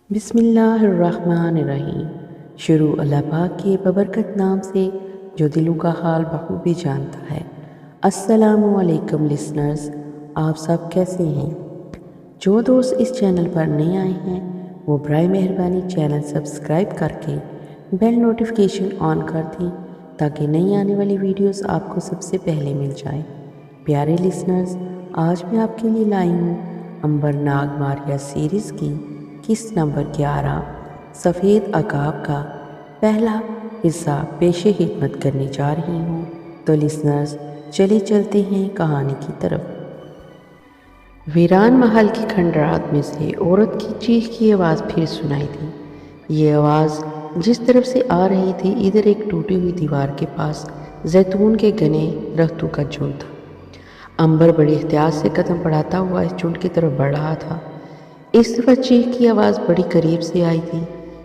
بسم اللہ الرحمن الرحیم۔ شروع اللہ پاک کے ببرکت نام سے جو دلوں کا حال بخوبی جانتا ہے۔ السلام علیکم لسنرز، آپ سب کیسے ہیں؟ جو دوست اس چینل پر نئے آئے ہیں وہ برائے مہربانی چینل سبسکرائب کر کے بیل نوٹیفیکیشن آن کر دیں تاکہ نئی آنے والی ویڈیوز آپ کو سب سے پہلے مل جائیں۔ پیارے لسنرز، آج میں آپ کے لیے لائی ہوں عنبر ناگ ماریا سیریز کی قسط نمبر 11 سفید عقاب کا پہلا حصہ پیش خدمت کرنے جا رہی ہوں۔ تو لسنرز چلے چلتے ہیں کہانی کی طرف۔ ویران محل کی کھنڈرات میں سے عورت کی چیخ کی آواز پھر سنائی دی۔ یہ آواز جس طرف سے آ رہی تھی ادھر ایک ٹوٹی ہوئی دیوار کے پاس زیتون کے گھنے درختوں کا جھنڈ تھا۔ عنبر بڑی احتیاط سے قدم بڑھاتا ہوا اس جھنڈ کی طرف بڑھ رہا تھا۔ اس دفعہ چیخ کی آواز بڑی قریب سے آئی تھی۔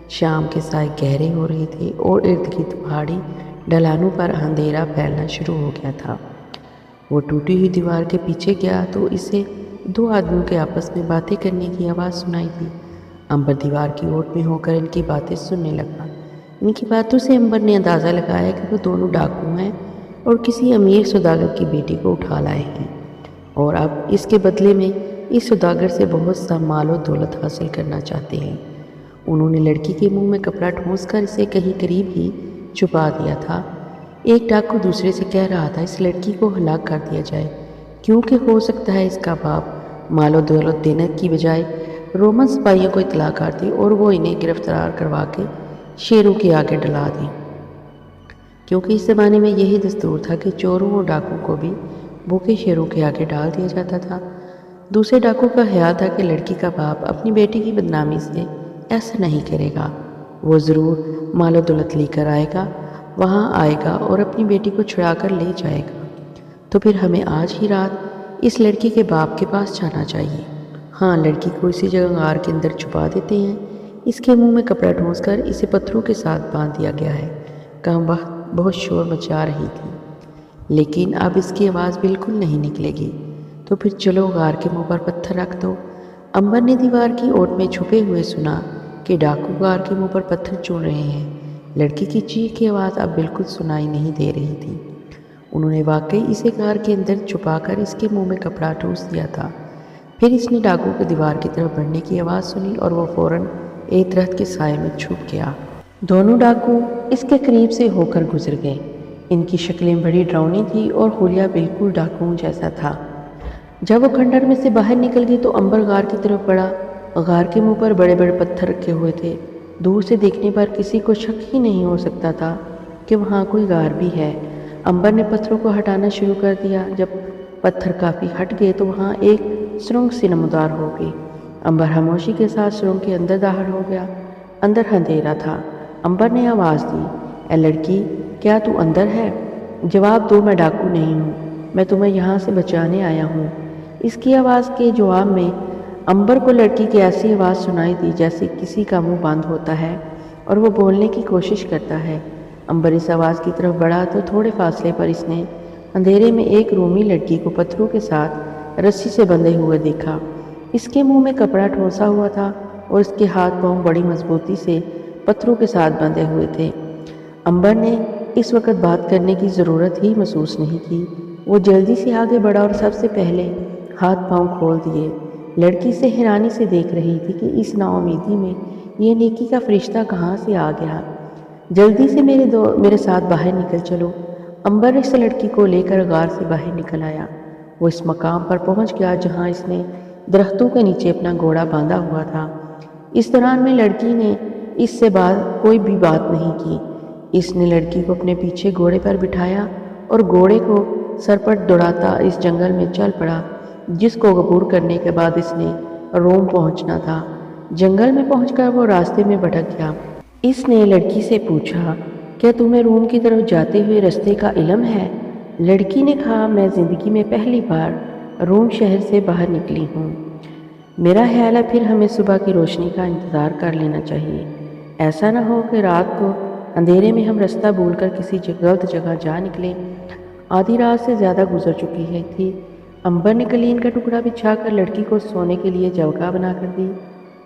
شام کے سائے گہرے ہو رہے تھے اور ارد گرد پہاڑی ڈھلانوں پر اندھیرا پھیلنا شروع ہو گیا تھا۔ وہ ٹوٹی ہوئی دیوار کے پیچھے گیا تو اسے دو آدمیوں کے آپس میں باتیں کرنے کی آواز سنائی دی۔ عنبر دیوار کی اوٹ میں ہو کر ان کی باتیں سننے لگا۔ ان کی باتوں سے عنبر نے اندازہ لگایا کہ وہ دونوں ڈاکو ہیں اور کسی امیر سوداگر کی بیٹی کو اٹھا لائے ہیں اور اب اس کے بدلے میں اس سوداگر سے بہت سا مال و دولت حاصل کرنا چاہتے ہیں۔ انہوں نے لڑکی کے منہ میں کپڑا ٹھونس کر اسے کہیں قریب ہی چھپا دیا تھا۔ ایک ڈاکو دوسرے سے کہہ رہا تھا اس لڑکی کو ہلاک کر دیا جائے کیونکہ ہو سکتا ہے اس کا باپ مال و دولت دینے کی بجائے رومن سپاہیوں کو اطلاع کر دے اور وہ انہیں گرفتار کروا کے شیروں کے آگے ڈلا دیں، کیونکہ اس زمانے میں یہی دستور تھا کہ چوروں اور ڈاکو کو بھی بھوکے شیروں کے آگے ڈال دیا جاتا تھا۔ دوسرے ڈاکو کا خیال تھا کہ لڑکی کا باپ اپنی بیٹی کی بدنامی سے ایسا نہیں کرے گا، وہ ضرور مال و دولت لے کر آئے گا، وہاں آئے گا اور اپنی بیٹی کو چھڑا کر لے جائے گا، تو پھر ہمیں آج ہی رات اس لڑکی کے باپ کے پاس جانا چاہیے۔ ہاں، لڑکی کو اسی جگہ غار کے اندر چھپا دیتے ہیں۔ اس کے منہ میں کپڑا ٹھونس کر اسے پتھروں کے ساتھ باندھ دیا گیا ہے۔ کم وقت بہت شور مچا رہی تھی لیکن اب اس کی آواز بالکل نہیں نکلے گی، تو پھر چلو غار کے منہ پر پتھر رکھ دو۔ عنبر نے دیوار کی اوٹ میں چھپے ہوئے سنا کہ ڈاکو غار کے منہ پر پتھر چن رہے ہیں۔ لڑکی کی چیخ کی آواز اب بالکل سنائی نہیں دے رہی تھی۔ انہوں نے واقعی اسے غار کے اندر چھپا کر اس کے منہ میں کپڑا ٹھونس دیا تھا۔ پھر اس نے ڈاکو کو دیوار کی طرف بڑھنے کی آواز سنی اور وہ فوراً ایک درخت کے سائے میں چھپ گیا۔ دونوں ڈاکو اس کے قریب سے ہو کر گزر گئے۔ ان کی شکلیں بڑی ڈراؤنی تھی اور حلیہ بالکل ڈاکوؤں جیسا تھا۔ جب وہ کھنڈر میں سے باہر نکل گئی تو عنبر غار کی طرف بڑھا۔ غار کے منہ پر بڑے بڑے پتھر رکھے ہوئے تھے۔ دور سے دیکھنے پر کسی کو شک ہی نہیں ہو سکتا تھا کہ وہاں کوئی غار بھی ہے۔ عنبر نے پتھروں کو ہٹانا شروع کر دیا۔ جب پتھر کافی ہٹ گئے تو وہاں ایک سرنگ سی نمودار ہو گئی۔ عنبر خاموشی کے ساتھ سرنگ کے اندر داخل ہو گیا۔ اندر اندھیرا تھا۔ عنبر نے آواز دی، اے لڑکی، کیا تو اندر ہے؟ جواب دو، میں ڈاکو نہیں ہوں، میں تمہیں یہاں سے بچانے آیا ہوں۔ اس کی آواز کے جواب میں عنبر کو لڑکی کی ایسی آواز سنائی دی جیسے کسی کا منہ بند ہوتا ہے اور وہ بولنے کی کوشش کرتا ہے۔ عنبر اس آواز کی طرف بڑھا تو تھوڑے فاصلے پر اس نے اندھیرے میں ایک رومی لڑکی کو پتھروں کے ساتھ رسی سے بندھے ہوئے دیکھا۔ اس کے منہ میں کپڑا ٹھونسا ہوا تھا اور اس کے ہاتھ پاؤں بڑی مضبوطی سے پتھروں کے ساتھ بندھے ہوئے تھے۔ عنبر نے اس وقت بات کرنے کی ضرورت ہی محسوس نہیں کی۔ وہ جلدی سے آگے بڑھا اور سب سے پہلے ہاتھ پاؤں کھول دیے۔ لڑکی سے حیرانی سے دیکھ رہی تھی کہ اس نا امیدی میں یہ نیکی کا فرشتہ کہاں سے آ گیا۔ جلدی سے میرے ساتھ باہر نکل چلو۔ عنبر اس لڑکی کو لے کر غار سے باہر نکل آیا۔ وہ اس مقام پر پہنچ گیا جہاں اس نے درختوں کے نیچے اپنا گھوڑا باندھا ہوا تھا۔ اس دوران میں لڑکی نے اس سے بعد کوئی بھی بات نہیں کی۔ اس نے لڑکی کو اپنے پیچھے گھوڑے پر بٹھایا اور گھوڑے کو سر پر دوڑاتا اس جنگل میں چل پڑا جس کو عبور کرنے کے بعد اس نے روم پہنچنا تھا۔ جنگل میں پہنچ کر وہ راستے میں بھٹک گیا۔ اس نے لڑکی سے پوچھا، کیا تمہیں روم کی طرف جاتے ہوئے راستے کا علم ہے؟ لڑکی نے کہا، میں زندگی میں پہلی بار روم شہر سے باہر نکلی ہوں۔ میرا خیال ہے پھر ہمیں صبح کی روشنی کا انتظار کر لینا چاہیے۔ ایسا نہ ہو کہ رات کو اندھیرے میں ہم راستہ بھول کر کسی غلط جگہ جا نکلیں۔ آدھی رات سے زیادہ گزر چکی تھی۔ عنبر نے قالین کا ٹکڑا بچھا کر لڑکی کو سونے کے لیے جگہ بنا کر دی۔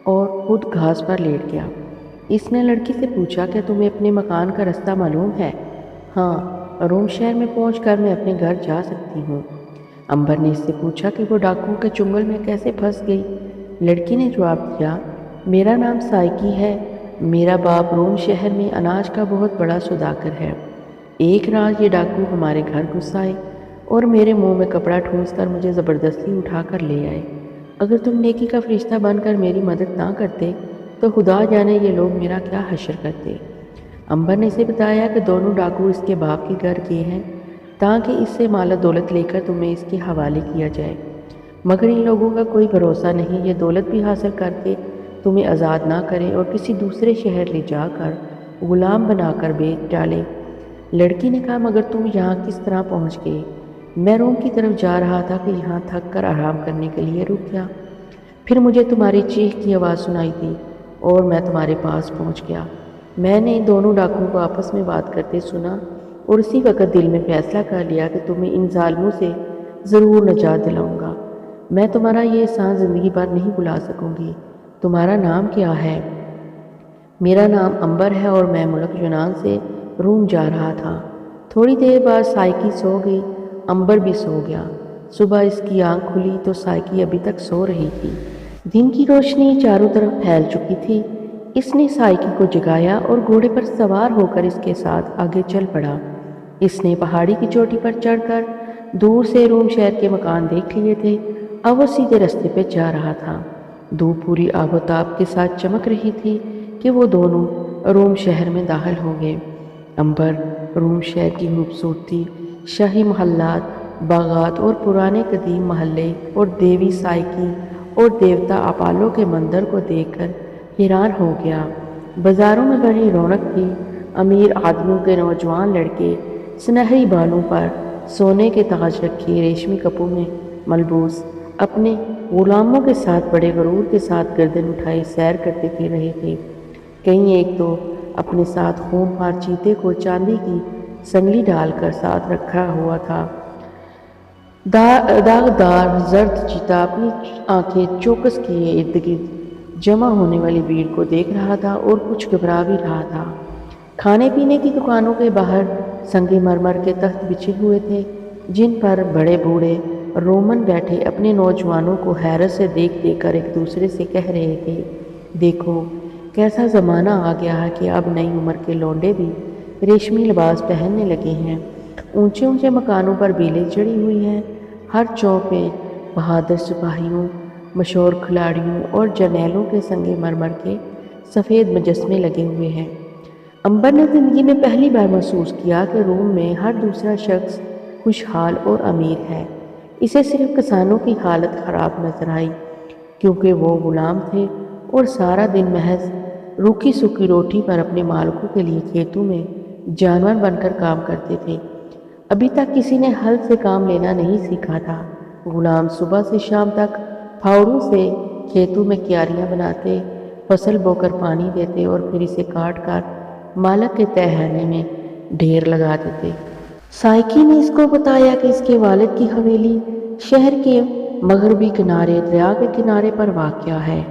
اور خود گھاس پر لیٹ گیا۔ اس نے لڑکی سے پوچھا کہ تمہیں اپنے مکان کا راستہ معلوم ہے؟ ہاں، روم شہر میں پہنچ کر میں اپنے گھر جا سکتی ہوں۔ امبر نے اس سے پوچھا کہ وہ ڈاکوؤں کے چنگل میں کیسے پھنس گئی؟ لڑکی نے جواب دیا، میرا نام سائیکی ہے، میرا باپ روم شہر میں اناج کا بہت بڑا سوداگر ہے۔ ایک رات یہ ڈاکو ہمارے گھر گھس آئے اور میرے منہ میں کپڑا ٹھونس کر مجھے زبردستی اٹھا کر لے آئے۔ اگر تم نیکی کا فرشتہ بن کر میری مدد نہ کرتے تو خدا جانے یہ لوگ میرا کیا حشر کرتے۔ امبر نے اسے بتایا کہ دونوں ڈاکو اس کے باپ کے گھر گئے ہیں تاکہ اس سے مال و دولت لے کر تمہیں اس کے حوالے کیا جائے، مگر ان لوگوں کا کوئی بھروسہ نہیں، یہ دولت بھی حاصل کر کے تمہیں آزاد نہ کریں اور کسی دوسرے شہر لے جا کر غلام بنا کر بیچ ڈالیں۔ لڑکی نے کہا، مگر تم یہاں کس طرح پہنچ گئے؟ میں روم کی طرف جا رہا تھا کہ یہاں تھک کر آرام کرنے کے لیے رک گیا، پھر مجھے تمہاری چیخ کی آواز سنائی دی اور میں تمہارے پاس پہنچ گیا۔ میں نے دونوں ڈاکوؤں کو آپس میں بات کرتے سنا اور اسی وقت دل میں فیصلہ کر لیا کہ تمہیں ان ظالموں سے ضرور نجات دلاؤں گا۔ میں تمہارا یہ احسان زندگی بھر نہیں بھلا سکوں گی۔ تمہارا نام کیا ہے؟ میرا نام امبر ہے اور میں ملک یونان سے روم جا رہا تھا۔ تھوڑی دیر بعد سائیکی سو گئی، امبر بھی سو گیا۔ صبح اس کی آنکھ کھلی تو سائیکی ابھی تک سو رہی تھی۔ دن کی روشنی چاروں طرف پھیل چکی تھی۔ اس نے سائیکی کو جگایا اور گھوڑے پر سوار ہو کر اس کے ساتھ آگے چل پڑا۔ اس نے پہاڑی کی چوٹی پر چڑھ کر دور سے روم شہر کے مکان دیکھ لیے تھے۔ اب وہ سیدھے راستے پہ جا رہا تھا۔ دھوپ پوری آب و تاب کے ساتھ چمک رہی تھی کہ وہ دونوں روم شہر میں داخل ہو گئے۔ امبر روم شہر کی خوبصورتی، شاہی محلات، باغات اور پرانے قدیم محلے اور دیوی سائیکی اور دیوتا اپالو کے مندر کو دیکھ کر حیران ہو گیا۔ بازاروں میں بڑی رونق تھی۔ امیر آدمیوں کے نوجوان لڑکے سنہری بالوں پر سونے کے تاج رکھے ریشمی کپڑوں میں ملبوس اپنے غلاموں کے ساتھ بڑے غرور کے ساتھ گردن اٹھائے سیر کرتے پھر رہے تھے۔ کہیں ایک تو اپنے ساتھ خون خوار چیتے کو چاندی کی سنگلی ڈال کر ساتھ رکھا ہوا تھا۔ داغدار زرد چیتا اپنی آنکھیں چوکس کیے ارد گرد جمع ہونے والی بھیڑ کو دیکھ رہا تھا اور کچھ گھبرا بھی رہا تھا۔ کھانے پینے کی دکانوں کے باہر سنگ مرمر کے تخت بچھے ہوئے تھے جن پر بڑے بوڑھے رومن بیٹھے اپنے نوجوانوں کو حیرت سے دیکھ دیکھ کر ایک دوسرے سے کہہ رہے تھے، دیکھو کیسا زمانہ آ گیا ہے کہ اب نئی عمر کے لونڈے بھی ریشمی لباس پہننے لگے ہیں۔ اونچے اونچے مکانوں پر بیلیں چڑھی ہوئی ہیں، ہر چوک میں بہادر سپاہیوں، مشہور کھلاڑیوں اور جرنیلوں کے سنگ مرمر کے سفید مجسمے لگے ہوئے ہیں۔ امبر نے زندگی میں پہلی بار محسوس کیا کہ روم میں ہر دوسرا شخص خوشحال اور امیر ہے۔ اسے صرف کسانوں کی حالت خراب نظر آئی کیونکہ وہ غلام تھے اور سارا دن محض روکھی سوکھی روٹی پر اپنے مالکوں کے لیے کھیتوں میں جانور بن کر کام کرتے تھے۔ ابھی تک کسی نے ہل سے کام لینا نہیں سیکھا تھا۔ غلام صبح سے شام تک پھاوڑوں سے کھیتوں میں کیاریاں بناتے، فصل بو کر پانی دیتے اور پھر اسے کاٹ کر مالک کے تہخانے میں ڈھیر لگا دیتے۔ سائیکی نے اس کو بتایا کہ اس کے والد کی حویلی شہر کے مغربی کنارے دریا کے کنارے پر واقع ہے۔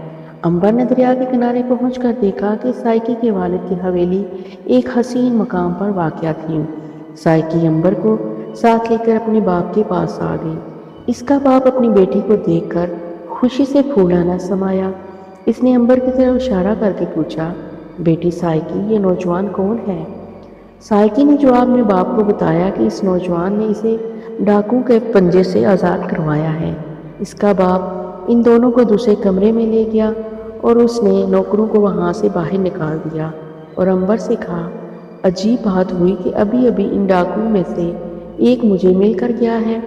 امبر نے دریا کے کنارے پہنچ کر دیکھا کہ سائیکی کے والد کی حویلی ایک حسین مقام پر واقع تھی۔ سائیکی امبر کو ساتھ لے کر اپنے باپ کے پاس آ گئی۔ اس کا باپ اپنی بیٹی کو دیکھ کر خوشی سے پھولا نہ سمایا۔ اس نے امبر کی طرف اشارہ کر کے پوچھا، بیٹی سائیکی، یہ نوجوان کون ہے؟ سائیکی نے جواب میں باپ کو بتایا کہ اس نوجوان نے اسے ڈاکو کے پنجے سے آزاد کروایا ہے۔ اس کا باپ ان دونوں کو دوسرے کمرے میں لے گیا اور اس نے نوکروں کو وہاں سے باہر نکال دیا اور امبر سے کہا، عجیب بات ہوئی کہ ابھی ابھی ان ڈاکوؤں میں سے ایک مجھے مل کر گیا ہے۔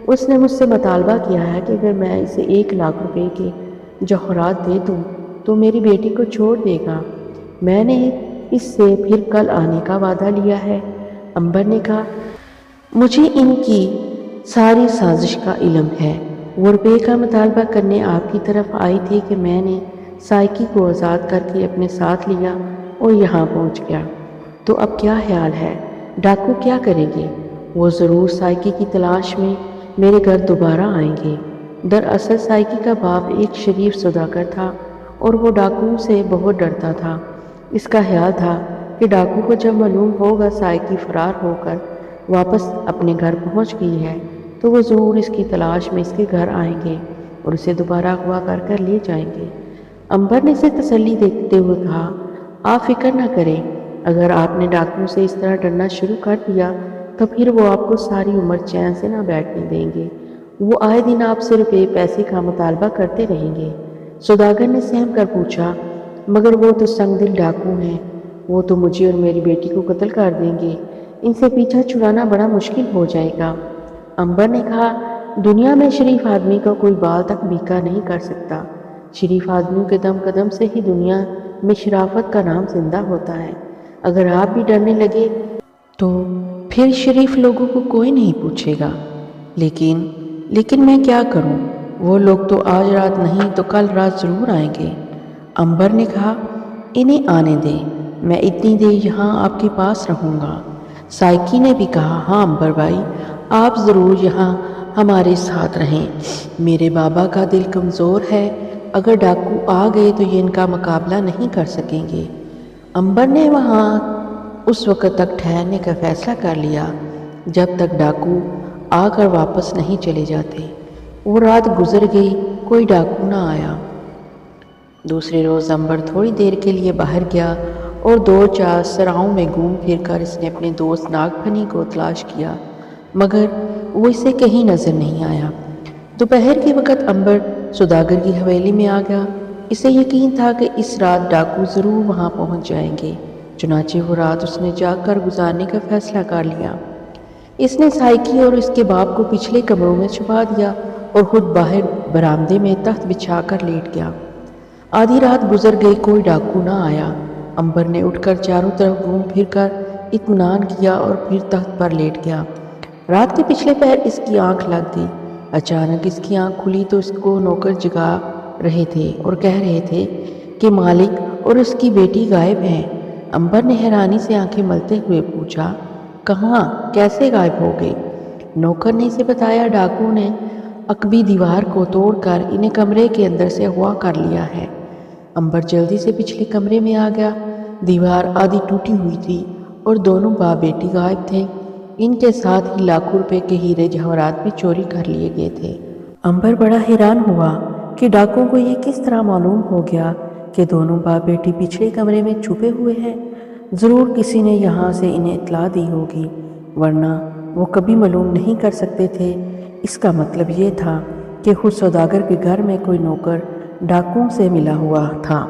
اس نے مجھ سے مطالبہ کیا ہے کہ اگر میں اسے 1,00,000 روپے کے جوہرات دے دوں تو میری بیٹی کو چھوڑ دے گا۔ میں نے اس سے پھر کل آنے کا وعدہ لیا ہے۔ امبر نے کہا، مجھے ان کی ساری سازش کا علم ہے۔ وہ روپے کا مطالبہ کرنے آپ کی طرف آئی تھی کہ میں نے سائیکی کو آزاد کر کے اپنے ساتھ لیا اور یہاں پہنچ گیا۔ تو اب کیا خیال ہے؟ ڈاکو کیا کریں گے؟ وہ ضرور سائیکی کی تلاش میں میرے گھر دوبارہ آئیں گے۔ دراصل سائیکی کا باپ ایک شریف سوداگر تھا اور وہ ڈاکوؤں سے بہت ڈرتا تھا۔ اس کا خیال تھا کہ ڈاکو کو جب معلوم ہوگا سائیکی فرار ہو کر واپس اپنے گھر پہنچ گئی ہے تو وہ ضرور اس کی تلاش میں اس کے گھر آئیں گے اور اسے دوبارہ اغوا کر کر لے جائیں گے۔ امبر نے اسے تسلی دیتے ہوئے کہا، آپ فکر نہ کریں، اگر آپ نے ڈاکوؤں سے اس طرح ڈرنا شروع کر دیا تو پھر وہ آپ کو ساری عمر چین سے نہ بیٹھنے دیں گے۔ وہ آئے دن آپ سے روپے پیسے کا مطالبہ کرتے رہیں گے۔ سوداگر نے سہم کر پوچھا، مگر وہ تو سنگ دل ڈاکو ہیں، وہ تو مجھے اور میری بیٹی کو قتل کر دیں گے، ان سے پیچھا چھڑانا بڑا مشکل ہو جائے گا۔ امبر نے کہا، دنیا میں شریف آدمی کا کوئی بال تک بیکا نہیں کر سکتا۔ شریف آدمیوں کے دم قدم سے ہی دنیا میں شرافت کا نام زندہ ہوتا ہے۔ اگر آپ بھی ڈرنے لگے تو پھر شریف لوگوں کو کوئی نہیں پوچھے گا۔ لیکن میں کیا کروں؟ وہ لوگ تو آج رات نہیں تو کل رات ضرور آئیں گے۔ امبر نے کہا، انہیں آنے دیں، میں اتنی دیر یہاں آپ کے پاس رہوں گا۔ سائیکی نے بھی کہا، ہاں امبر بھائی، آپ ضرور یہاں ہمارے ساتھ رہیں۔ میرے بابا کا دل کمزور ہے، اگر ڈاکو آ گئے تو یہ ان کا مقابلہ نہیں کر سکیں گے۔ امبر نے وہاں اس وقت تک ٹھہرنے کا فیصلہ کر لیا جب تک ڈاکو آ کر واپس نہیں چلے جاتے۔ وہ رات گزر گئی، کوئی ڈاکو نہ آیا۔ دوسرے روز امبر تھوڑی دیر کے لیے باہر گیا اور 2-4 سراؤں میں گھوم پھر کر اس نے اپنے دوست ناگ پھنی کو تلاش کیا، مگر وہ اسے کہیں نظر نہیں آیا۔ دوپہر کے وقت امبر سوداگر کی حویلی میں آ گیا۔ اسے یقین تھا کہ اس رات ڈاکو ضرور وہاں پہنچ جائیں گے، چنانچہ وہ رات اس نے جاگ کر گزارنے کا فیصلہ کر لیا۔ اس نے سائیکی اور اس کے باپ کو پچھلے کمروں میں چھپا دیا اور خود باہر برآمدے میں تخت بچھا کر لیٹ گیا۔ آدھی رات گزر گئی، کوئی ڈاکو نہ آیا۔ امبر نے اٹھ کر چاروں طرف گھوم پھر کر اطمینان کیا اور پھر تخت پر لیٹ گیا۔ رات کے پچھلے پہر اس کی آنکھ لگ گئی۔ اچانک اس کی آنکھ کھلی تو اس کو نوکر جگا رہے تھے اور کہہ رہے تھے کہ مالک اور اس کی بیٹی غائب ہیں۔ امبر نے حیرانی سے آنکھیں ملتے ہوئے پوچھا، کہاں، کیسے غائب ہو گئی؟ نوکر نے اسے بتایا، ڈاکو نے عقبی دیوار کو توڑ کر انہیں کمرے کے اندر سے اغوا کر لیا ہے۔ امبر جلدی سے پچھلے کمرے میں آ گیا۔ دیوار آدھی ٹوٹی ہوئی تھی اور دونوں باپ بیٹی غائب تھے۔ ان کے ساتھ ہی لاکھوں روپے کے ہیرے جواہرات بھی چوری کر لیے گئے تھے۔ امبر بڑا حیران ہوا کہ ڈاکوؤں کو یہ کس طرح معلوم ہو گیا کہ دونوں باپ بیٹی پچھلے کمرے میں چھپے ہوئے ہیں۔ ضرور کسی نے یہاں سے انہیں اطلاع دی ہوگی، ورنہ وہ کبھی معلوم نہیں کر سکتے تھے۔ اس کا مطلب یہ تھا کہ خود سوداگر کے گھر میں کوئی نوکر ڈاکوؤں سے ملا ہوا تھا۔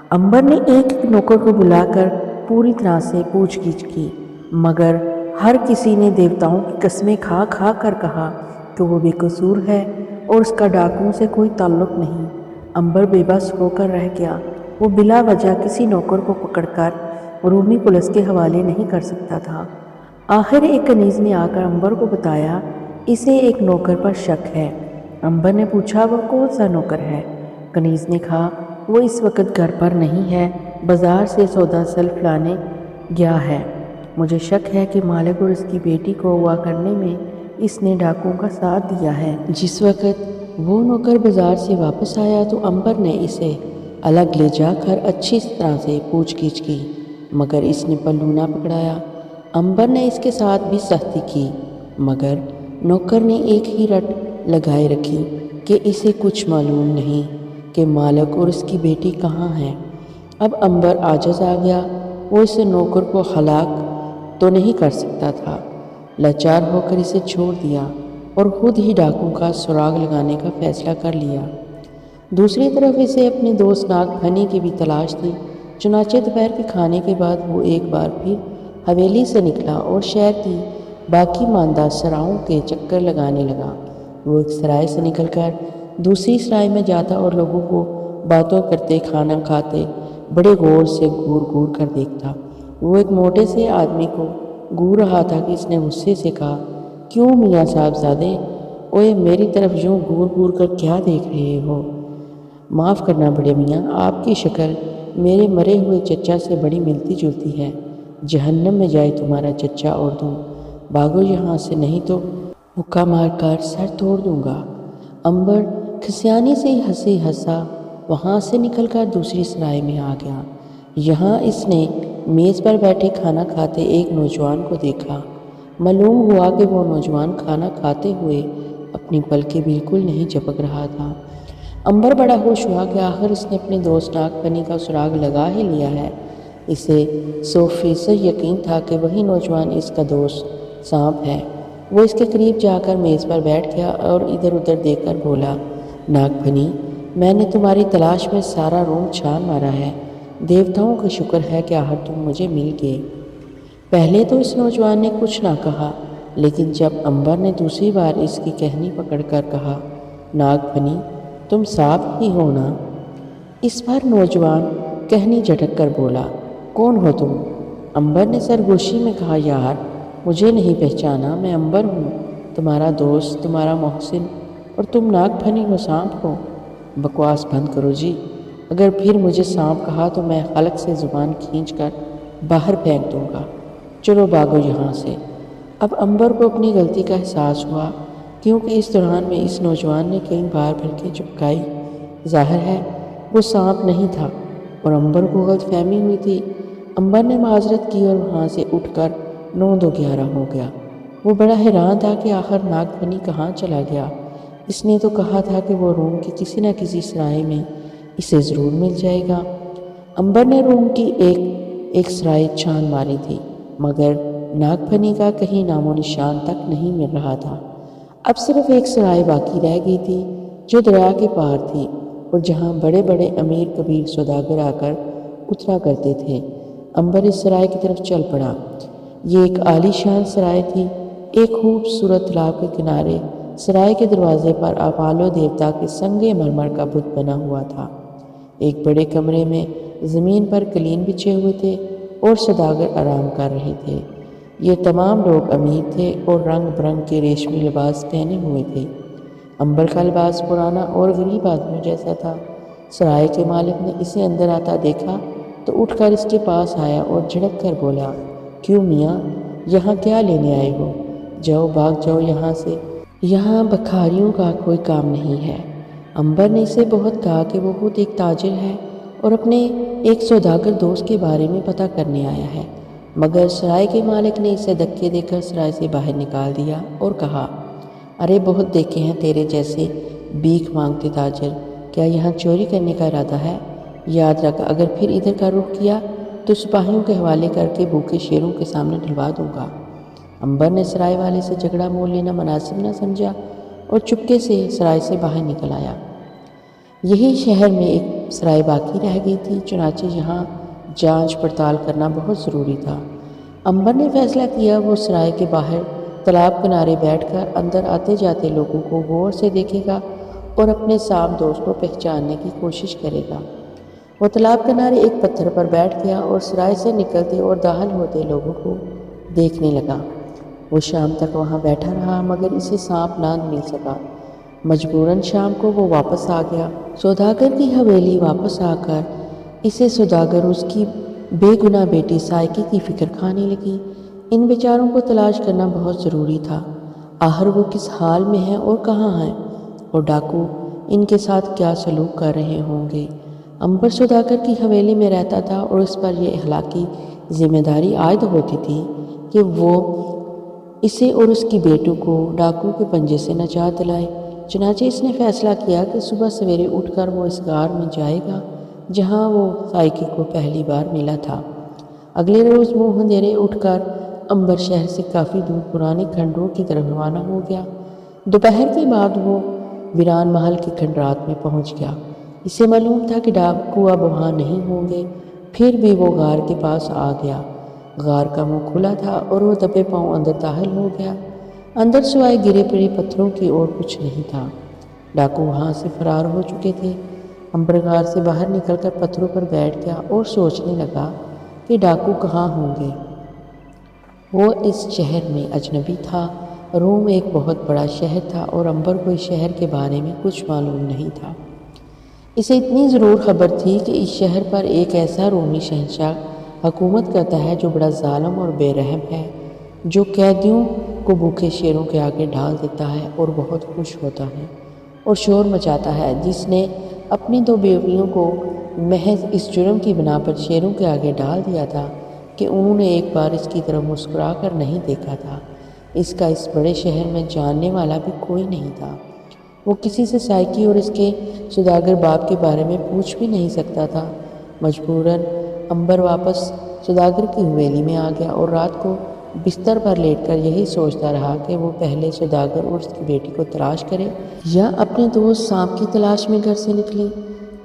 امبر نے ایک ایک نوکر کو بلا کر پوری طرح سے پوچھ گچھ کی، مگر ہر کسی نے دیوتاؤں کی قسمیں کھا کھا کر کہا کہ وہ بے قصور ہے اور اس کا ڈاکوؤں سے کوئی تعلق نہیں۔ امبر بے بس ہو کر رہ گیا۔ وہ بلا وجہ کسی نوکر کو پکڑ کر رومی پولیس کے حوالے نہیں کر سکتا تھا۔ آخر ایک کنیز نے آ کر امبر کو بتایا، اسے ایک نوکر پر شک ہے۔ امبر نے پوچھا، وہ کون سا نوکر ہے؟ کنیز نے کہا، وہ اس وقت گھر پر نہیں ہے، بازار سے سودا سلف لانے گیا ہے۔ مجھے شک ہے کہ مالک اور اس کی بیٹی کو اغوا کرنے میں اس نے ڈاکوؤں کا ساتھ دیا ہے۔ جس وقت وہ نوکر بازار سے واپس آیا تو امبر نے اسے الگ لے جا کر اچھی طرح سے پوچھ گچھ کی، مگر اس نے پلو نہ پکڑایا۔ امبر نے اس کے ساتھ بھی سختی کی، مگر نوکر نے ایک ہی رٹ لگائے رکھی کہ اسے کچھ معلوم نہیں کہ مالک اور اس کی بیٹی کہاں ہیں۔ اب امبر عاجز آ گیا۔ وہ اس نوکر کو ہلاک تو نہیں کر سکتا تھا، لاچار ہو کر اسے چھوڑ دیا اور خود ہی ڈاکو کا سراغ لگانے کا فیصلہ کر لیا۔ دوسری طرف اسے اپنے دوست ناگ پھنی کی بھی تلاش تھی۔ چنانچہ دوپہر کے کھانے کے بعد وہ ایک بار پھر حویلی سے نکلا اور شہر کی باقی ماندہ سراؤں کے چکر لگانے لگا۔ وہ ایک سرائے سے نکل کر دوسری سرائے میں جاتا اور لوگوں کو باتوں کرتے، کھانا کھاتے بڑے غور سے گور گور کر دیکھتا۔ وہ ایک موٹے سے آدمی کو گور رہا تھا کہ اس نے غصے سے کہا، کیوں میاں صاحبزادے، اوئے میری طرف یوں گور گور کر کیا دیکھ رہے ہو؟ معاف کرنا بڑے میاں، آپ کی شکل میرے مرے ہوئے چچا سے بڑی ملتی جلتی ہے۔ جہنم میں جائے تمہارا چچا اور تم، بھاگو یہاں سے نہیں تو مکہ مار کر سر توڑ دوں گا۔ امبر کھسیانی سے ہنسا وہاں سے نکل کر دوسری سرائے میں آ گیا۔ یہاں اس نے میز پر بیٹھے کھانا کھاتے ایک نوجوان کو دیکھا۔ معلوم ہوا کہ وہ نوجوان کھانا کھاتے ہوئے اپنی پلکیں بالکل نہیں جھپک رہا تھا۔ عنبر بڑا خوش ہوا کہ آخر اس نے اپنے دوست ناگ فنی کا سراغ لگا ہی لیا ہے۔ اسے 100% یقین تھا کہ وہی نوجوان اس کا دوست سانپ ہے۔ وہ اس کے قریب جا کر میز پر بیٹھ گیا اور ادھر ادھر دیکھ کر بولا، ناگ فنی، میں نے تمہاری تلاش میں سارا روم چھان مارا ہے۔ دیوتاؤں کا شکر ہے کہ آخر تم مجھے مل گئے۔ پہلے تو اس نوجوان نے کچھ نہ کہا، لیکن جب عنبر نے دوسری بار اس کی کہنی پکڑ کر کہا، ناگ فنی، تم سانپ ہی ہو نا؟ اس پر نوجوان کہنی جھٹک کر بولا، کون ہو تم؟ عنبر نے سرگوشی میں کہا، یار مجھے نہیں پہچانا، میں عنبر ہوں، تمہارا دوست، تمہارا محسن، اور تم ناگ فنی ہو، سانپ ہو۔ بکواس بند کرو جی، اگر پھر مجھے سانپ کہا تو میں حلق سے زبان کھینچ کر باہر پھینک دوں گا، چلو بھاگو یہاں سے۔ اب عنبر کو اپنی غلطی کا احساس ہوا، کیونکہ اس دوران میں اس نوجوان نے کئی بار پلکیں چپکائی۔ ظاہر ہے وہ سانپ نہیں تھا اور عنبر کو غلط فہمی ہوئی تھی۔ عنبر نے معذرت کی اور وہاں سے اٹھ کر 9-2-11 ہو گیا۔ وہ بڑا حیران تھا کہ آخر ناگ فنی کہاں چلا گیا۔ اس نے تو کہا تھا کہ وہ روم کی کسی نہ کسی سرائے میں اسے ضرور مل جائے گا۔ عنبر نے روم کی ایک سرائے چھان ماری تھی، مگر ناگ فنی کا کہیں نام و نشان تک نہیں مل رہا تھا۔ اب صرف ایک سرائے باقی رہ گئی تھی جو دریا کے پار تھی اور جہاں بڑے بڑے امیر کبیر سوداگر آ کر اترا کرتے تھے۔ عنبر اس سرائے کی طرف چل پڑا۔ یہ ایک عالی شان سرائے تھی۔ ایک خوبصورت تالاب کے کنارے سرائے کے دروازے پر اپالو دیوتا کے سنگ مرمر کا بت بنا ہوا تھا۔ ایک بڑے کمرے میں زمین پر قلین بچھے ہوئے تھے اور سوداگر آرام کر رہے تھے۔ یہ تمام لوگ امیر تھے اور رنگ برنگ کے ریشمی لباس پہنے ہوئے تھے۔ عنبر کا لباس پرانا اور غریب آدمیوں جیسا تھا۔ سرائے کے مالک نے اسے اندر آتا دیکھا تو اٹھ کر اس کے پاس آیا اور جھڑک کر بولا، کیوں میاں، یہاں کیا لینے آئے ہو؟ جاؤ، بھاگ جاؤ یہاں سے، یہاں بکھاریوں کا کوئی کام نہیں ہے۔ عنبر نے اسے بہت کہا کہ وہ خود ایک تاجر ہے اور اپنے ایک سوداگر دوست کے بارے میں پتہ کرنے آیا ہے، مگر سرائے کے مالک نے اسے دھکے دے کر سرائے سے باہر نکال دیا اور کہا، ارے بہت دیکھے ہیں تیرے جیسے بھیک مانگتے تاجر، کیا یہاں چوری کرنے کا ارادہ ہے؟ یاد رکھ، اگر پھر ادھر کا رخ کیا تو سپاہیوں کے حوالے کر کے بھوکے شیروں کے سامنے ڈلوا دوں گا۔ عنبر نے سرائے والے سے جھگڑا مول لینا مناسب نہ سمجھا اور چپکے سے سرائے سے باہر نکل آیا۔ یہی شہر میں ایک سرائے باقی رہ گئی تھی، چنانچہ یہاں جانچ پڑتال کرنا بہت ضروری تھا۔ عنبر نے فیصلہ کیا وہ سرائے کے باہر تالاب کنارے بیٹھ کر اندر آتے جاتے لوگوں کو غور سے دیکھے گا اور اپنے سانپ دوست کو پہچاننے کی کوشش کرے گا۔ وہ تالاب کنارے ایک پتھر پر بیٹھ گیا اور سرائے سے نکلتے اور داخل ہوتے لوگوں کو دیکھنے لگا۔ وہ شام تک وہاں بیٹھا رہا مگر اسے سانپ نہ مل سکا۔ مجبوراً شام کو وہ واپس آ گیا۔ سوداگر کی حویلی واپس آ کر اسے سوداگر اس کی بے گناہ بیٹی سائیکی کی فکر کھانے لگی۔ ان بیچاروں کو تلاش کرنا بہت ضروری تھا۔ آخر وہ کس حال میں ہیں اور کہاں ہیں، اور ڈاکو ان کے ساتھ کیا سلوک کر رہے ہوں گے۔ عنبر سوداگر کی حویلی میں رہتا تھا اور اس پر یہ اخلاقی ذمہ داری عائد ہوتی تھی کہ وہ اسے اور اس کی بیٹو کو ڈاکو کے پنجے سے نجات دلائے۔ چنانچہ اس نے فیصلہ کیا کہ صبح سویرے اٹھ کر وہ اس غار میں جائے گا جہاں وہ سائیکی کو پہلی بار ملا تھا۔ اگلے روز منہ اندھیرے اٹھ کر عنبر شہر سے کافی دور پرانے کھنڈروں کی طرف روانہ ہو گیا۔ دوپہر کے بعد وہ ویران محل کے کھنڈرات میں پہنچ گیا۔ اسے معلوم تھا کہ ڈاکو اب وہاں نہیں ہوں گے، پھر بھی وہ غار کے پاس آ گیا۔ غار کا منہ کھلا تھا اور وہ دبے پاؤں اندر داخل ہو گیا۔ اندر سوائے گرے پڑے پتھروں کی اور کچھ نہیں تھا۔ ڈاکو وہاں سے فرار ہو چکے تھے۔ عنبر غار سے باہر نکل کر پتھروں پر بیٹھ گیا اور سوچنے لگا کہ ڈاکو کہاں ہوں گے۔ وہ اس شہر میں اجنبی تھا۔ روم ایک بہت بڑا شہر تھا اور عنبر کو اس شہر کے بارے میں کچھ معلوم نہیں تھا۔ اسے اتنی ضرور خبر تھی کہ اس شہر پر ایک ایسا رومی شہنشاہ حکومت کرتا ہے جو بڑا ظالم اور بے رحم ہے، جو قیدیوں کو بھوکے شیروں کے آگے ڈال دیتا ہے اور بہت خوش ہوتا ہے اور شور مچاتا ہے، جس نے اپنی 2 بیویوں کو محض اس جرم کی بنا پر شیروں کے آگے ڈال دیا تھا کہ انہوں نے ایک بار اس کی طرف مسکرا کر نہیں دیکھا تھا۔ اس کا اس بڑے شہر میں جاننے والا بھی کوئی نہیں تھا۔ وہ کسی سے سائیکی اور اس کے سوداگر باپ کے بارے میں پوچھ بھی نہیں سکتا تھا۔ مجبوراً امبر واپس سوداگر کی حویلی میں آ گیا اور رات کو بستر پر لیٹ کر یہی سوچتا رہا کہ وہ پہلے سوداگر اور اس کی بیٹی کو تلاش کرے یا اپنے دوست سانپ کی تلاش میں گھر سے نکلے۔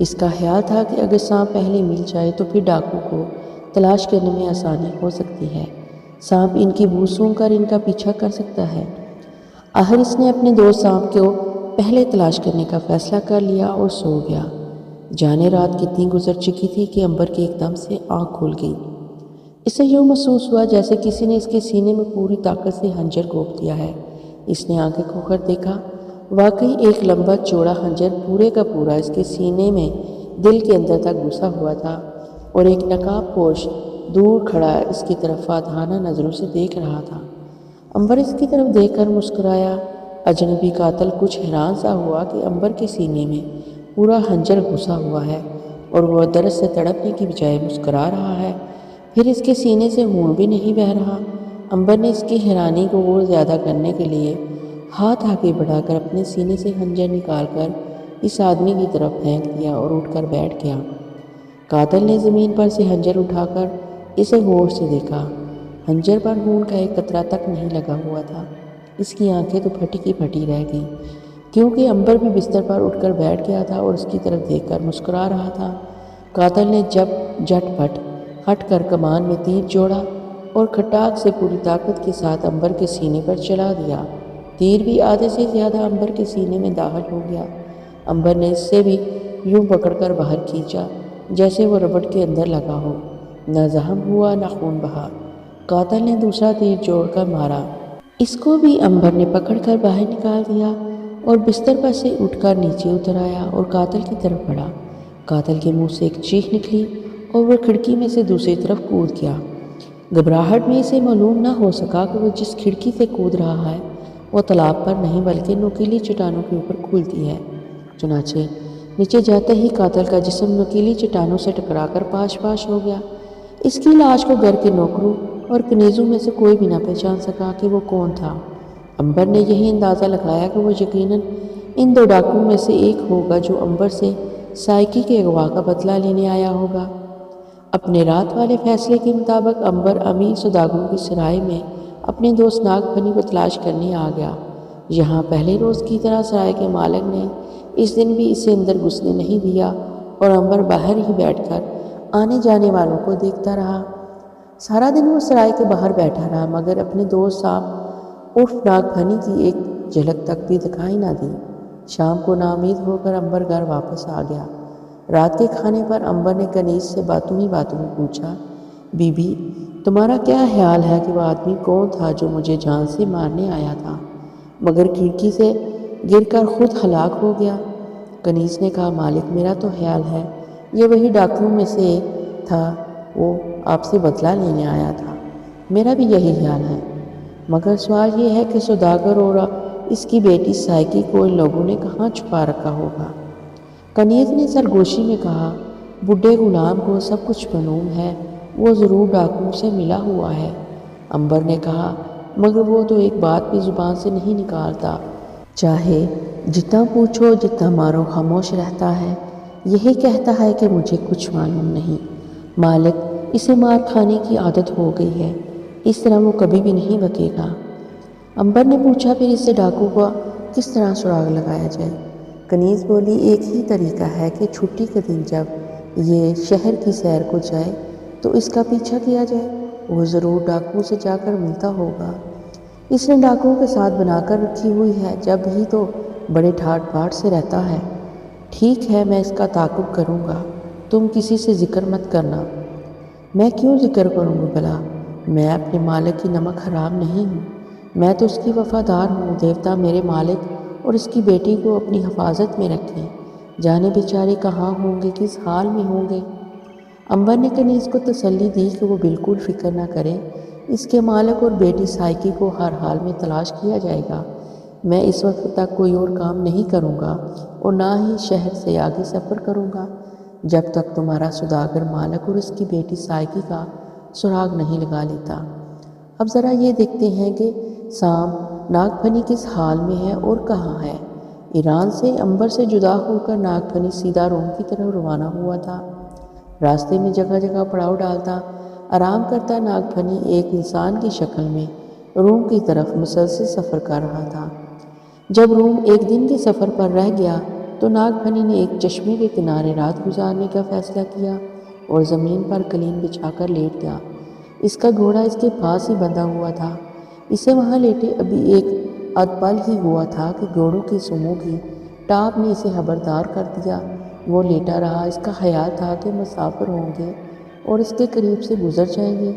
اس کا خیال تھا کہ اگر سانپ پہلے مل جائے تو پھر ڈاکو کو تلاش کرنے میں آسانی ہو سکتی ہے۔ سانپ ان کی بو سونگھ کر ان کا پیچھا کر سکتا ہے۔ آخر اس نے اپنے دوست سانپ کو پہلے تلاش کرنے کا فیصلہ کر لیا اور سو گیا۔ جانے رات کتنی گزر چکی تھی کہ امبر کی ایک دم سے آنکھ کھل گئی۔ اسے یوں محسوس ہوا جیسے کسی نے اس کے سینے میں پوری طاقت سے خنجر گھونپ دیا ہے۔ اس نے آنکھیں کھول کر دیکھا، واقعی ایک لمبا چوڑا خنجر پورے کا پورا اس کے سینے میں دل کے اندر تک گھسا ہوا تھا، اور ایک نقاب پوش دور کھڑا اس کی طرف فاتحانہ نظروں سے دیکھ رہا تھا۔ امبر اس کی طرف دیکھ کر مسکرایا۔ اجنبی قاتل کچھ حیران سا ہوا کہ امبر کے سینے میں پورا خنجر گھسا ہوا ہے اور وہ درد سے تڑپنے کی بجائے مسکرا رہا ہے، پھر اس کے سینے سے خون بھی نہیں بہہ رہا۔ امبر نے اس کی حیرانی کو اور زیادہ کرنے کے لیے ہاتھ آگے بڑھا کر اپنے سینے سے خنجر نکال کر اس آدمی کی طرف پھینک دیا اور اٹھ کر بیٹھ گیا۔ قاتل نے زمین پر سے خنجر اٹھا کر اسے غور سے دیکھا۔ خنجر پر خون کا ایک قطرہ تک نہیں لگا ہوا تھا۔ اس کی آنکھیں تو پھٹی کی پھٹی رہ گئیں، کیونکہ امبر بھی بستر پر اٹھ کر بیٹھ گیا تھا اور اس کی طرف دیکھ کر مسکرا رہا تھا۔ قاتل نے جب جھٹ پٹ ہٹ کر کمان میں تیر جوڑا اور کھٹاک سے پوری طاقت کے ساتھ امبر کے سینے پر چلا دیا۔ تیر بھی آدھے سے زیادہ امبر کے سینے میں داخل ہو گیا۔ امبر نے اس سے بھی یوں پکڑ کر باہر کھینچا جیسے وہ ربڑ کے اندر لگا ہو۔ نہ زخم ہوا نہ خون بہا۔ قاتل نے دوسرا تیر جوڑ کر مارا۔ اس کو بھی امبر نے پکڑ کر باہر نکال دیا اور بستر پر سے اٹھ کر نیچے اتر آیا اور قاتل کی طرف بڑھا۔ قاتل کے منہ سے ایک چیخ نکلی اور وہ کھڑکی میں سے دوسری طرف کود گیا۔ گھبراہٹ میں اسے معلوم نہ ہو سکا کہ وہ جس کھڑکی سے کود رہا ہے وہ تالاب پر نہیں بلکہ نوکیلی چٹانوں کے اوپر کھلتی ہے۔ چنانچہ نیچے جاتے ہی قاتل کا جسم نوکیلی چٹانوں سے ٹکرا کر پاش پاش ہو گیا۔ اس کی لاش کو گھر کے نوکروں اور کنیزوں میں سے کوئی بھی نہ پہچان سکا کہ وہ کون تھا۔ امبر نے یہی اندازہ لگایا کہ وہ یقیناً ان 2 ڈاکوؤں میں سے ایک ہوگا جو امبر سے سائیکی کے اغوا کا بدلہ لینے آیا ہوگا۔ اپنے رات والے فیصلے کے مطابق امبر امیر سوداگروں کی سرائے میں اپنے دوست ناگ پھنی کو تلاش کرنے آ گیا۔ یہاں پہلے روز کی طرح سرائے کے مالک نے اس دن بھی اسے اندر گھسنے نہیں دیا اور امبر باہر ہی بیٹھ کر آنے جانے والوں کو دیکھتا رہا۔ سارا دن وہ سرائے کے باہر بیٹھا رہا مگر اپنے دوست سانپ عرف ناگ پھنی کی ایک جھلک تک بھی دکھائی نہ دی۔ شام کو ناامید ہو کر امبر گھر واپس آ گیا۔ رات کے کھانے پر امبر نے کنیز سے باتوں ہی باتوں میں پوچھا، بی بی تمہارا کیا خیال ہے کہ وہ آدمی کون تھا جو مجھے جان سے مارنے آیا تھا مگر کھڑکی سے گر کر خود ہلاک ہو گیا؟ کنیز نے کہا، مالک میرا تو خیال ہے یہ وہی ڈاکوؤں میں سے ایک تھا، وہ آپ سے بدلہ لینے آیا تھا۔ میرا بھی یہی خیال ہے، مگر سوال یہ ہے کہ سوداگر اور اس کی بیٹی سائیکی کو ان لوگوں نے کہاں چھپا رکھا ہوگا؟ کنیز نے سرگوشی میں کہا، بڈھے غلام کو سب کچھ معلوم ہے، وہ ضرور ڈاکوؤں سے ملا ہوا ہے۔ امبر نے کہا، مگر وہ تو ایک بات بھی زبان سے نہیں نکالتا، چاہے جتنا پوچھو جتنا مارو خاموش رہتا ہے، یہی کہتا ہے کہ مجھے کچھ معلوم نہیں۔ مالک اسے مار کھانے کی عادت ہو گئی ہے، اس طرح وہ کبھی بھی نہیں بکے گا۔ امبر نے پوچھا، پھر اس سے ڈاکو کا کس طرح سراغ لگایا جائے؟ کنیز بولی، ایک ہی طریقہ ہے کہ چھٹی کے دن جب یہ شہر کی سیر کو جائے تو اس کا پیچھا کیا جائے، وہ ضرور ڈاکو سے جا کر ملتا ہوگا۔ اس نے ڈاکوؤں کے ساتھ بنا کر رکھی ہوئی ہے، جب ہی تو بڑے ٹھاٹ باٹ سے رہتا ہے۔ ٹھیک ہے، میں اس کا تعاقب کروں گا، تم کسی سے ذکر مت کرنا۔ میں کیوں ذکر کروں گا بھلا؟ میں اپنے مالک کی نمک حرام نہیں ہوں، میں تو اس کی وفادار ہوں۔ دیوتا میرے مالک اور اس کی بیٹی کو اپنی حفاظت میں رکھیں، جانے بیچارے کہاں ہوں گے، کس حال میں ہوں گے۔ امبر نے کنیز کو تسلی دی کہ وہ بالکل فکر نہ کرے، اس کے مالک اور بیٹی سائیکی کو ہر حال میں تلاش کیا جائے گا۔ میں اس وقت تک کوئی اور کام نہیں کروں گا اور نہ ہی شہر سے آگے سفر کروں گا جب تک تمہارا سوداگر مالک اور اس کی بیٹی سائیکی کا سراغ نہیں لگا لیتا۔ اب ذرا یہ دیکھتے ہیں کہ سام ناگ پھنی کس حال میں ہے اور کہاں ہے۔ ایران سے عنبر سے جدا ہو کر ناگ پھنی سیدھا روم کی طرف روانہ ہوا تھا۔ راستے میں جگہ جگہ پڑاؤ ڈالتا آرام کرتا ناگ پھنی ایک انسان کی شکل میں روم کی طرف مسلسل سفر کر رہا تھا۔ جب روم ایک دن کے سفر پر رہ گیا تو ناگ پھنی نے ایک چشمے کے کنارے رات گزارنے کا فیصلہ کیا اور زمین پر قلین بچھا کر لیٹ گیا۔ اس کا گھوڑا اس کے پاس ہی بندھا ہوا تھا۔ اسے وہاں لیٹے ابھی ایک آدھ پل ہی ہوا تھا کہ گھوڑوں کی سموں کی ٹاپ نے اسے خبردار کر دیا۔ وہ لیٹا رہا، اس کا خیال تھا کہ مسافر ہوں گے اور اس کے قریب سے گزر جائیں گے،